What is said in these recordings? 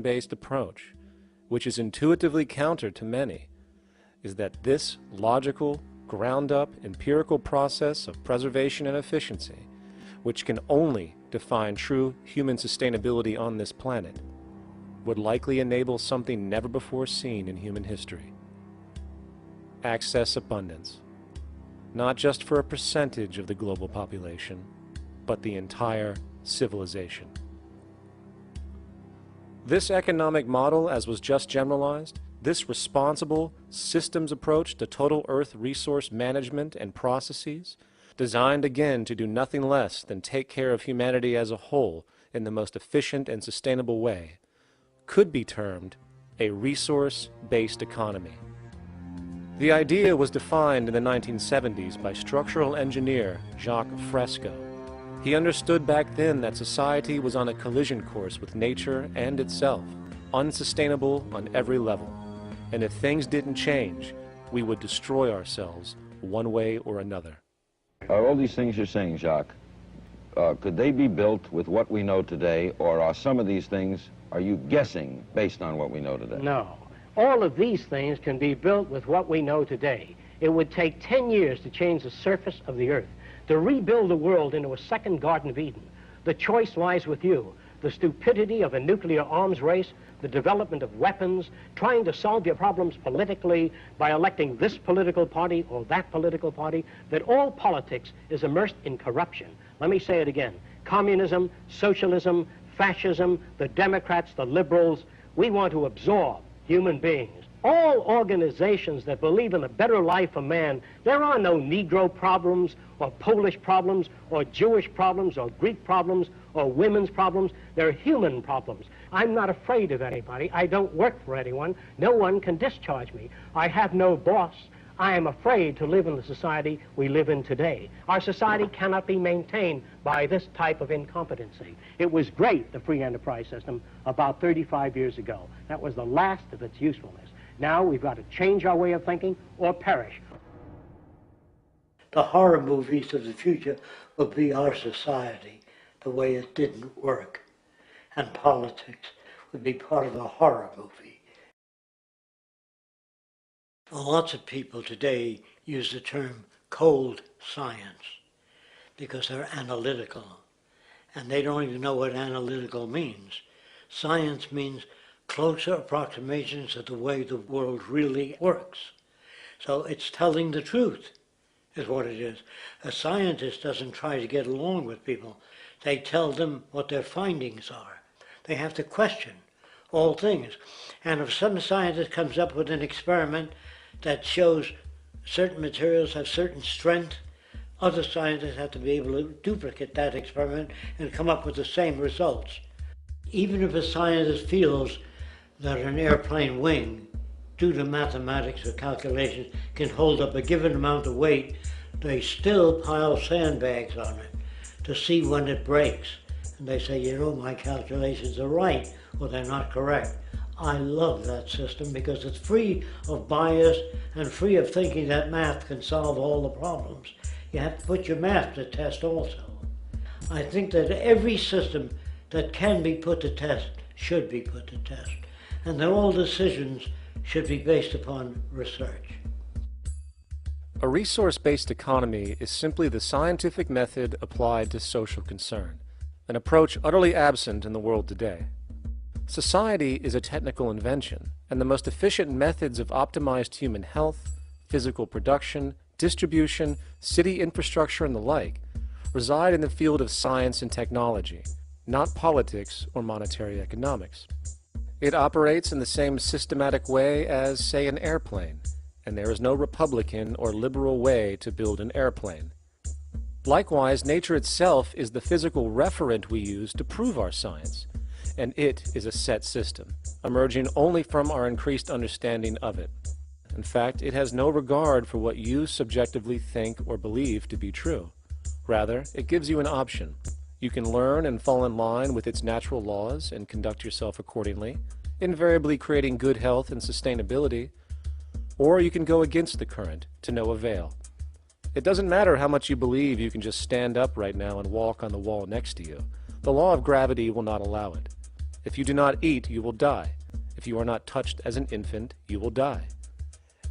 based approach, which is intuitively counter to many, is that this logical, ground-up, empirical process of preservation and efficiency, which can only define true human sustainability on this planet, would likely enable something never before seen in human history. Access abundance, not just for a percentage of the global population, but the entire civilization. This economic model, as was just generalized, this responsible systems approach to total Earth resource management and processes, designed again to do nothing less than take care of humanity as a whole in the most efficient and sustainable way, could be termed a resource-based economy. The idea was defined in the 1970s by structural engineer Jacque Fresco. He understood back then that society was on a collision course with nature and itself, unsustainable on every level. And if things didn't change, we would destroy ourselves one way or another. Are all these things you're saying, Jacque, could they be built with what we know today, or are some of these things, are you guessing based on what we know today? No. All of these things can be built with what we know today. It would take 10 years to change the surface of the Earth, to rebuild the world into a second Garden of Eden. The choice lies with you. The stupidity of a nuclear arms race, the development of weapons, trying to solve your problems politically by electing this political party or that political party, that all politics is immersed in corruption. Let me say it again. Communism, socialism, fascism, the Democrats, the liberals, we want to absorb human beings. All organizations that believe in a better life for man, there are no Negro problems or Polish problems or Jewish problems or Greek problems or women's problems. They're human problems. I'm not afraid of anybody. I don't work for anyone. No one can discharge me. I have no boss. I am afraid to live in the society we live in today. Our society cannot be maintained by this type of incompetency. It was great, the free enterprise system, about 35 years ago. That was the last of its usefulness. Now we've got to change our way of thinking or perish. The horror movies of the future will be our society, the way it didn't work. And politics would be part of a horror movie. Lots of people today use the term cold science because they're analytical. And they don't even know what analytical means. Science means closer approximations of the way the world really works. So it's telling the truth, is what it is. A scientist doesn't try to get along with people. They tell them what their findings are. They have to question all things. And if some scientist comes up with an experiment that shows certain materials have certain strength, other scientists have to be able to duplicate that experiment and come up with the same results. Even if a scientist feels that an airplane wing, due to mathematics or calculations, can hold up a given amount of weight, they still pile sandbags on it to see when it breaks. And they say, you know, my calculations are right, or they're not correct. I love that system because it's free of bias and free of thinking that math can solve all the problems. You have to put your math to test also. I think that every system that can be put to test should be put to test. And that all decisions should be based upon research. A resource-based economy is simply the scientific method applied to social concern, an approach utterly absent in the world today. Society is a technical invention, and the most efficient methods of optimized human health, physical production, distribution, city infrastructure, and the like reside in the field of science and technology, not politics or monetary economics. It operates in the same systematic way as, say, an airplane, and there is no Republican or liberal way to build an airplane. Likewise, nature itself is the physical referent we use to prove our science, and it is a set system, emerging only from our increased understanding of it. In fact, it has no regard for what you subjectively think or believe to be true. Rather, it gives you an option. You can learn and fall in line with its natural laws and conduct yourself accordingly, invariably creating good health and sustainability, or you can go against the current to no avail. It doesn't matter how much you believe you can just stand up right now and walk on the wall next to you. The law of gravity will not allow it. If you do not eat, you will die. If you are not touched as an infant, you will die.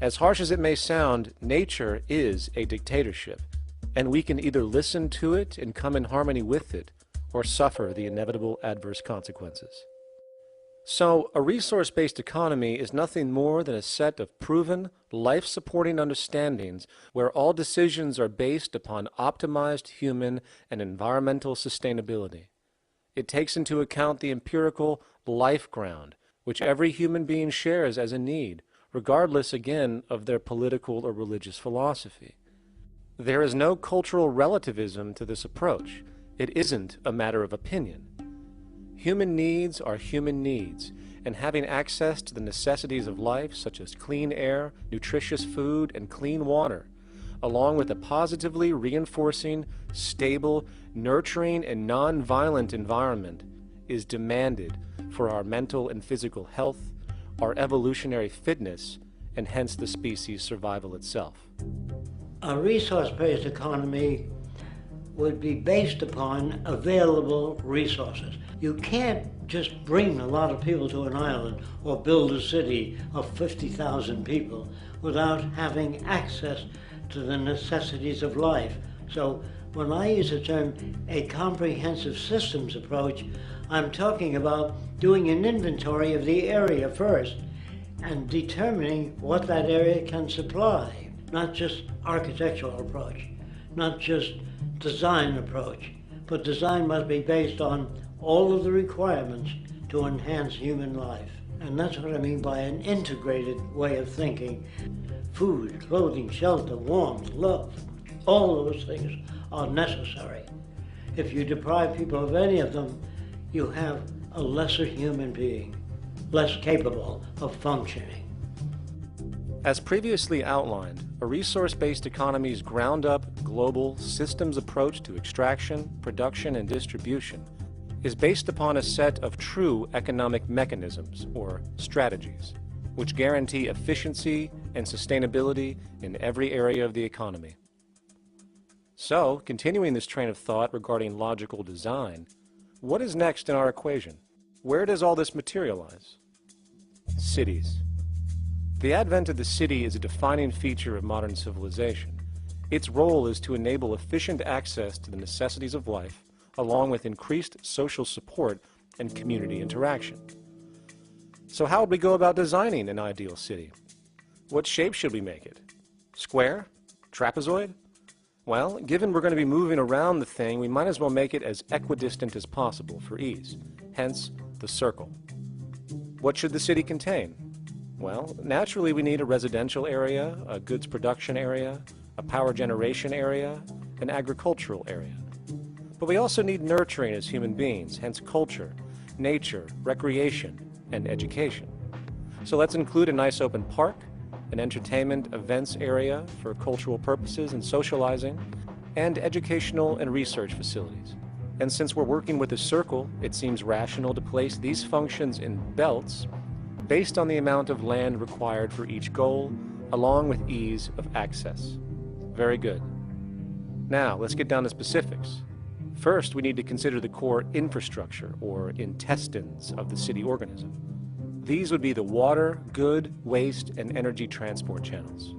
As harsh as it may sound, nature is a dictatorship, and we can either listen to it and come in harmony with it, or suffer the inevitable adverse consequences. So, a resource-based economy is nothing more than a set of proven, life-supporting understandings where all decisions are based upon optimized human and environmental sustainability. It takes into account the empirical life ground, which every human being shares as a need, regardless, again, of their political or religious philosophy. There is no cultural relativism to this approach. It isn't a matter of opinion. Human needs are human needs, and having access to the necessities of life, such as clean air, nutritious food, and clean water, along with a positively reinforcing, stable, nurturing, and non-violent environment, is demanded for our mental and physical health, our evolutionary fitness, and hence the species' survival itself. A resource-based economy would be based upon available resources. You can't just bring a lot of people to an island or build a city of 50,000 people without having access to the necessities of life. So when I use the term a comprehensive systems approach, I'm talking about doing an inventory of the area first and determining what that area can supply, not just architectural approach, not just design approach, but design must be based on all of the requirements to enhance human life. And that's what I mean by an integrated way of thinking. Food, clothing, shelter, warmth, love, all those things are necessary. If you deprive people of any of them, you have a lesser human being, less capable of functioning. As previously outlined, a resource-based economy's ground-up, global, systems approach to extraction, production, and distribution is based upon a set of true economic mechanisms, or strategies, which guarantee efficiency and sustainability in every area of the economy. So, continuing this train of thought regarding logical design, what is next in our equation? Where does all this materialize? Cities. The advent of the city is a defining feature of modern civilization. Its role is to enable efficient access to the necessities of life, along with increased social support and community interaction. So how would we go about designing an ideal city? What shape should we make it? Square? Trapezoid? Well, given we're going to be moving around the thing, we might as well make it as equidistant as possible for ease, hence the circle. What should the city contain? Well, naturally we need a residential area, a goods production area, a power generation area, an agricultural area. But we also need nurturing as human beings, hence culture, nature, recreation, and education. So let's include a nice open park, an entertainment events area for cultural purposes and socializing, and educational and research facilities. And since we're working with a circle, it seems rational to place these functions in belts based on the amount of land required for each goal, along with ease of access. Very good. Now, let's get down to specifics. First, we need to consider the core infrastructure, or intestines, of the city organism. These would be the water, good, waste, and energy transport channels.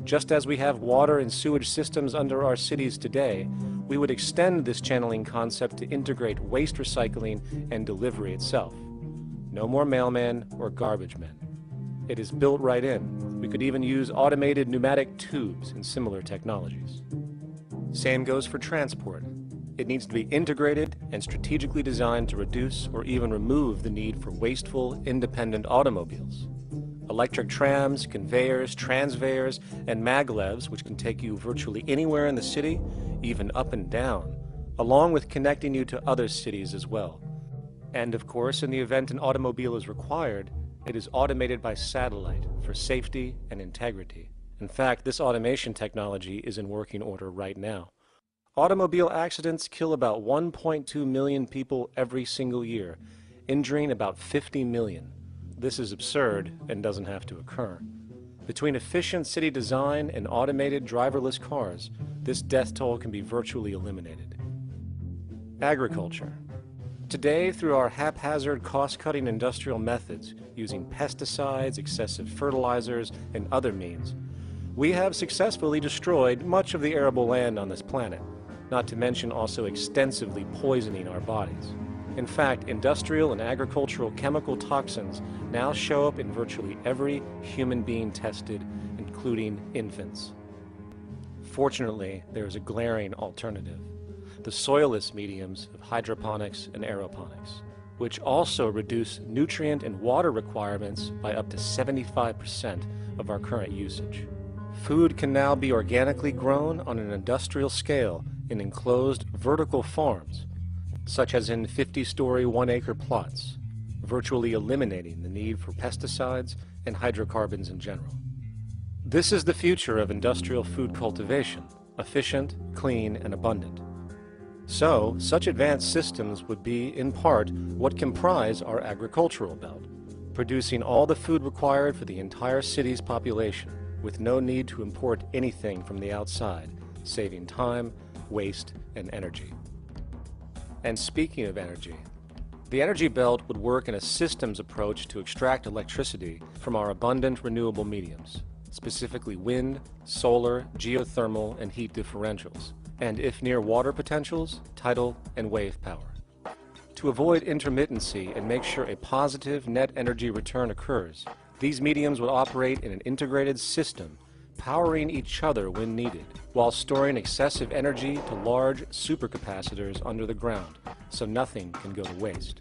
Just as we have water and sewage systems under our cities today, we would extend this channeling concept to integrate waste recycling and delivery itself. No more mailmen or garbage men. It is built right in. We could even use automated pneumatic tubes and similar technologies. Same goes for transport. It needs to be integrated and strategically designed to reduce or even remove the need for wasteful, independent automobiles. Electric trams, conveyors, transveyors, and maglevs, which can take you virtually anywhere in the city, even up and down, along with connecting you to other cities as well. And of course, in the event an automobile is required, it is automated by satellite for safety and integrity. In fact, this automation technology is in working order right now. Automobile accidents kill about 1.2 million people every single year, injuring about 50 million. This is absurd and doesn't have to occur. Between efficient city design and automated driverless cars, this death toll can be virtually eliminated. Agriculture. Today, through our haphazard, cost-cutting industrial methods, using pesticides, excessive fertilizers, and other means, we have successfully destroyed much of the arable land on this planet, not to mention also extensively poisoning our bodies. In fact, industrial and agricultural chemical toxins now show up in virtually every human being tested, including infants. Fortunately, there is a glaring alternative: the soilless mediums of hydroponics and aeroponics, which also reduce nutrient and water requirements by up to 75% of our current usage. Food can now be organically grown on an industrial scale in enclosed vertical farms, such as in 50-story, 1-acre plots, virtually eliminating the need for pesticides and hydrocarbons in general. This is the future of industrial food cultivation: efficient, clean, and abundant. So, such advanced systems would be, in part, what comprise our agricultural belt, producing all the food required for the entire city's population, with no need to import anything from the outside, saving time, waste, and energy. And speaking of energy, the energy belt would work in a systems approach to extract electricity from our abundant renewable mediums, specifically wind, solar, geothermal, and heat differentials, and if near water potentials, tidal and wave power. To avoid intermittency and make sure a positive net energy return occurs, these mediums would operate in an integrated system, powering each other when needed, while storing excessive energy to large supercapacitors under the ground, so nothing can go to waste.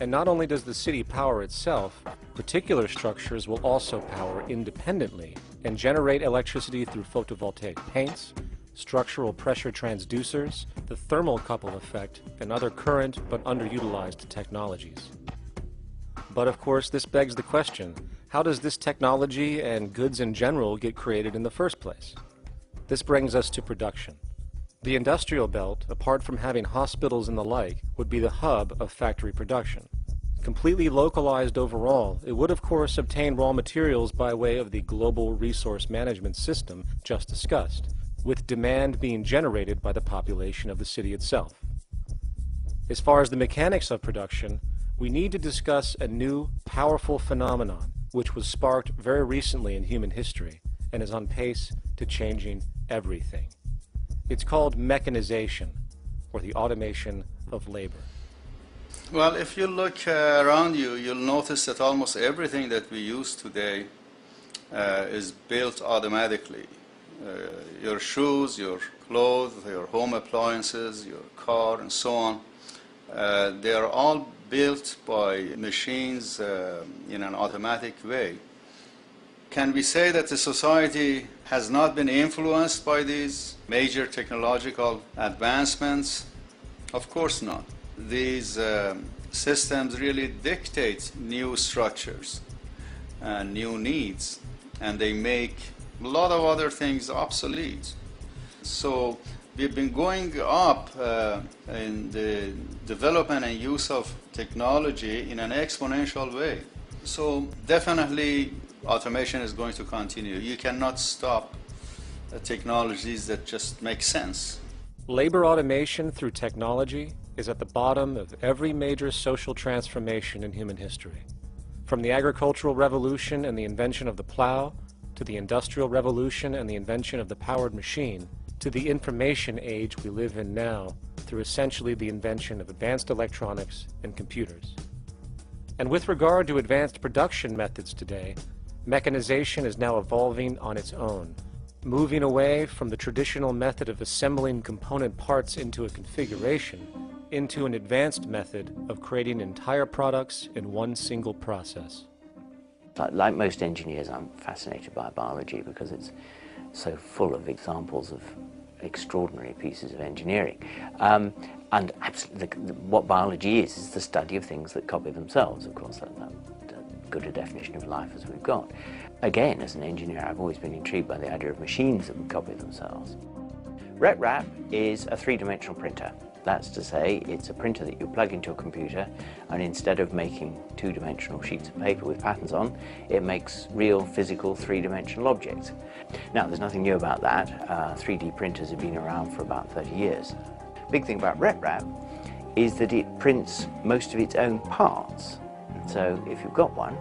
And not only does the city power itself, particular structures will also power independently and generate electricity through photovoltaic paints, structural pressure transducers, the thermocouple effect, and other current but underutilized technologies. But of course, this begs the question: how does this technology and goods in general get created in the first place? This brings us to production. The industrial belt, apart from having hospitals and the like, would be the hub of factory production. Completely localized overall, it would of course obtain raw materials by way of the global resource management system just discussed, with demand being generated by the population of the city itself. As far as the mechanics of production, we need to discuss a new, powerful phenomenon which was sparked very recently in human history and is on pace to changing everything. It's called mechanization, or the automation of labor. Well, if you look around you, you'll notice that almost everything that we use today is built automatically. Your shoes, your clothes, your home appliances, your car, and so on, they are all built by machines in an automatic way. Can we say that the society has not been influenced by these major technological advancements? Of course not. These systems really dictate new structures and new needs, and they make a lot of other things obsolete. So we've been going up in the development and use of technology in an exponential way. So definitely automation is going to continue. You cannot stop technologies that just make sense. Labor automation through technology is at the bottom of every major social transformation in human history. From the agricultural revolution and the invention of the plow, to the industrial revolution and the invention of the powered machine, to the information age we live in now through essentially the invention of advanced electronics and computers. And with regard to advanced production methods today, mechanization is now evolving on its own, moving away from the traditional method of assembling component parts into a configuration into an advanced method of creating entire products in one single process. Like most engineers, I'm fascinated by biology because it's so full of examples of extraordinary pieces of engineering. And absolutely, what biology is the study of things that copy themselves. Of course, that's good a definition of life as we've got. Again, as an engineer, I've always been intrigued by the idea of machines that would copy themselves. RepRap is a three-dimensional printer. That's to say, it's a printer that you plug into a computer, and instead of making two-dimensional sheets of paper with patterns on, it makes real, physical, three-dimensional objects. Now, there's nothing new about that. 3D printers have been around for about 30 years. Big thing about RepRap is that it prints most of its own parts. So if you've got one,